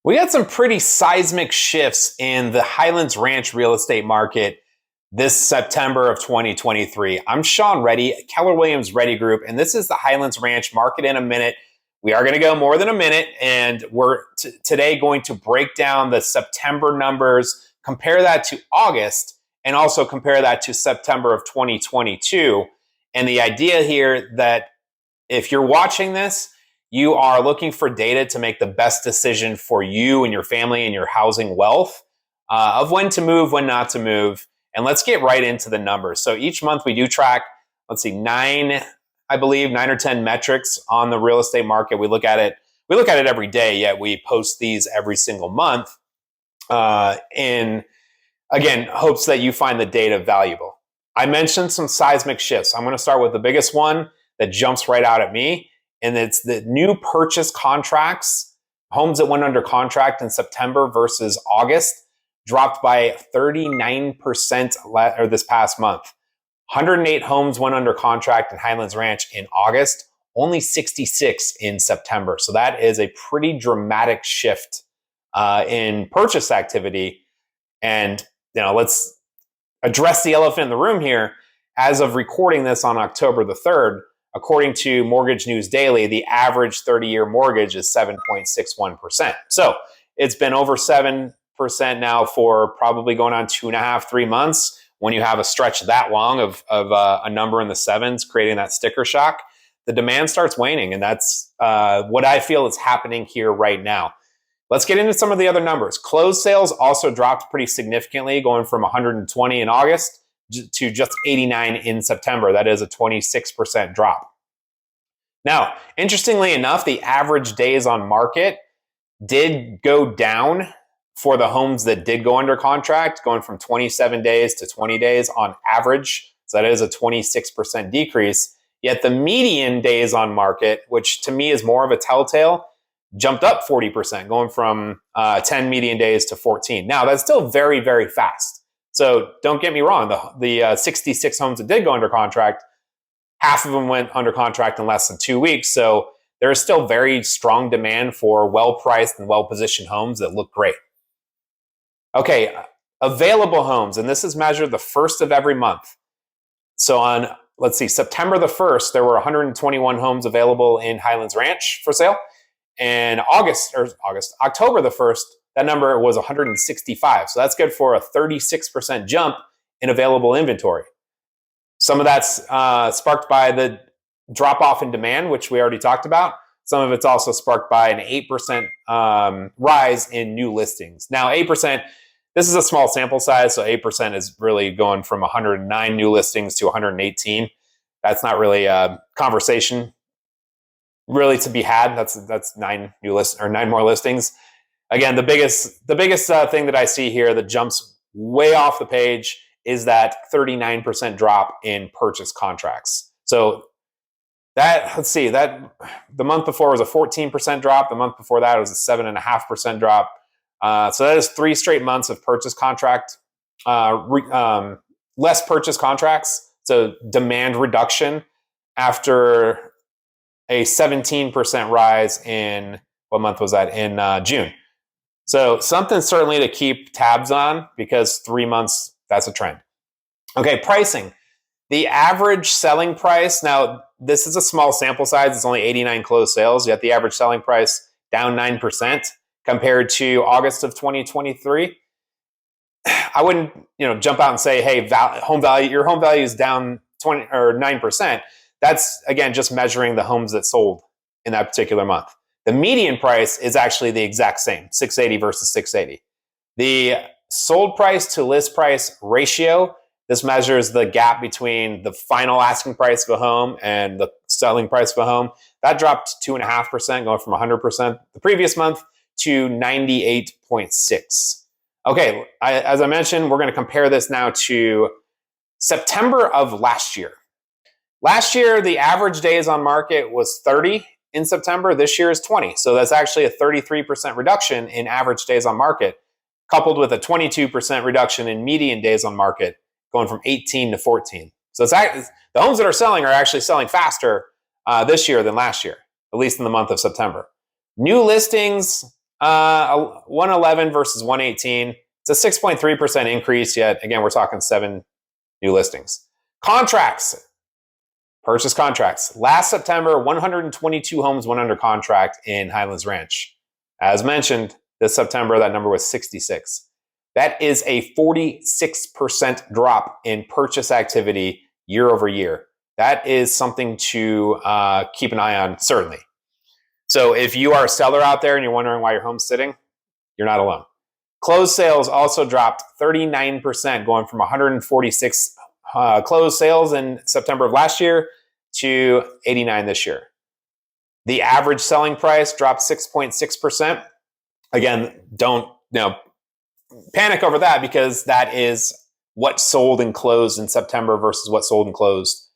We got some pretty seismic shifts in the Highlands Ranch real estate market this September of 2023. I'm Sean Reddy, Keller Williams Reddy Group, and this is the Highlands Ranch Market in a Minute. We are going to go more than a minute, and we're today going to break down the September numbers, compare that to August, and also compare that to September of 2022. And the idea here that if you're watching this, you are looking for data to make the best decision for you and your family and your housing wealth of when to move, when not to move. And let's get right into the numbers. So each month we do track, nine or 10 metrics on the real estate market. We look at it every day, yet we post these every single month in, again, hopes that you find the data valuable. I mentioned some seismic shifts. I'm going to start with the biggest one that jumps right out at me. And it's the new purchase contracts, homes that went under contract in September versus August, dropped by 39% this past month. 108 homes went under contract in Highlands Ranch in August, only 66 in September. So that is a pretty dramatic shift in purchase activity. And let's address the elephant in the room here. As of recording this on October the 3rd, according to Mortgage News Daily, the average 30-year mortgage is 7.61%. So it's been over 7% now for probably going on 2.5, 3 months. When you have a stretch that long of a number in the sevens, creating that sticker shock, the demand starts waning. And that's what I feel is happening here right now. Let's get into some of the other numbers. Closed sales also dropped pretty significantly, going from 120 in August to just 89 in September. That is a 26% drop. Now, interestingly enough, the average days on market did go down for the homes that did go under contract, going from 27 days to 20 days on average. So that is a 26% decrease. Yet the median days on market, which to me is more of a telltale, jumped up 40%, going from 10 median days to 14. Now, that's still very, very fast. So don't get me wrong, the 66 homes that did go under contract, half of them went under contract in less than 2 weeks. So there is still very strong demand for well-priced and well-positioned homes that look great. Okay, available homes, and this is measured the first of every month. So on, September the 1st, there were 121 homes available in Highlands Ranch for sale. And October the 1st, that number was 165. So that's good for a 36% jump in available inventory. Some of that's sparked by the drop off in demand, which we already talked about. Some of it's also sparked by an 8% rise in new listings. Now, 8%, this is a small sample size, so 8% is really going from 109 new listings to 118. That's not really a conversation really to be had. That's 9 more listings. Again, the biggest thing that I see here that jumps way off the page is that 39% drop in purchase contracts. So that the month before was a 14% drop. The month before that was a 7.5% drop. So that is 3 straight months of purchase contract, less purchase contracts. So demand reduction after a 17% rise in, what month was that? In June. So something certainly to keep tabs on, because 3 months, that's a trend. Okay, pricing. The average selling price, now this is a small sample size, it's only 89 closed sales, yet the average selling price down 9% compared to August of 2023. I wouldn't, jump out and say, hey, your home value is down 20 or 9%. That's, again, just measuring the homes that sold in that particular month. The median price is actually the exact same, 680 versus 680. The sold price to list price ratio, this measures the gap between the final asking price of a home and the selling price of a home. That dropped 2.5%, going from 100% the previous month to 98.6. Okay, as I mentioned, we're going to compare this now to September of last year. Last year, the average days on market was 30 in September. This year is 20. So that's actually a 33% reduction in average days on market, coupled with a 22% reduction in median days on market, going from 18 to 14. So the homes that are selling are actually selling faster this year than last year, at least in the month of September. New listings 111 versus 118. It's a 6.3% increase, yet again, we're talking 7 new listings. Contracts, purchase contracts. Last September, 122 homes went under contract in Highlands Ranch. As mentioned, this September, that number was 66. That is a 46% drop in purchase activity year over year. That is something to keep an eye on, certainly. So if you are a seller out there and you're wondering why your home's sitting, you're not alone. Closed sales also dropped 39%, going from 146 closed sales in September of last year to 89 this year. The average selling price dropped 6.6%. Again, don't panic over that, because that is what sold and closed in September versus what sold and closed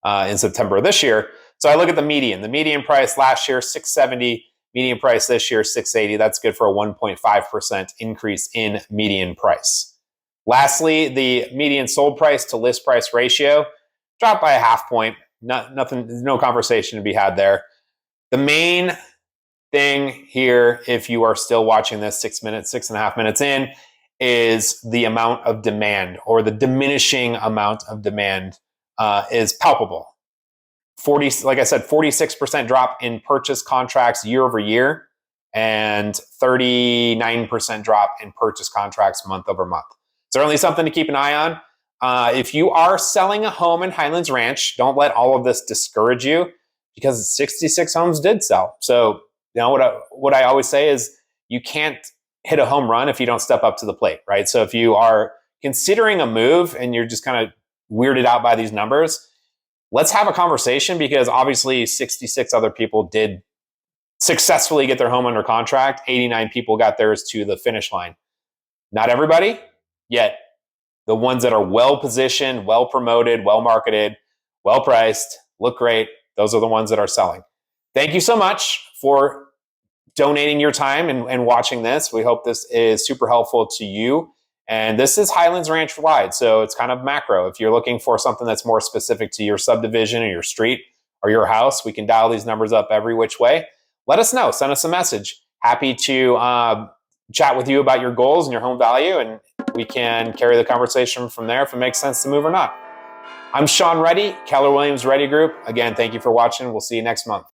in September of this year. So I look at the median. The median price last year, $670. Median price this year, $680. That's good for a 1.5% increase in median price. Lastly, the median sold price to list price ratio dropped by a half point. No conversation to be had there. The main thing here, if you are still watching this 6.5 minutes in, is the amount of demand, or the diminishing amount of demand is palpable. Like I said, 46% drop in purchase contracts year over year, and 39% drop in purchase contracts month over month. Certainly something to keep an eye on. If you are selling a home in Highlands Ranch, don't let all of this discourage you, because 66 homes did sell. So, what I always say is, you can't hit a home run if you don't step up to the plate, right? So if you are considering a move and you're just kind of weirded out by these numbers, let's have a conversation, because obviously 66 other people did successfully get their home under contract. 89 people got theirs to the finish line. Not everybody, yet the ones that are well-positioned, well-promoted, well-marketed, well-priced, look great, those are the ones that are selling. Thank you so much for donating your time and watching this. We hope this is super helpful to you. And this is Highlands Ranch wide, so it's kind of macro. If you're looking for something that's more specific to your subdivision or your street or your house, we can dial these numbers up every which way. Let us know. Send us a message. Happy to chat with you about your goals and your home value, and we can carry the conversation from there if it makes sense to move or not. I'm Sean Reddy, Keller Williams Reddy Group. Again, thank you for watching. We'll see you next month.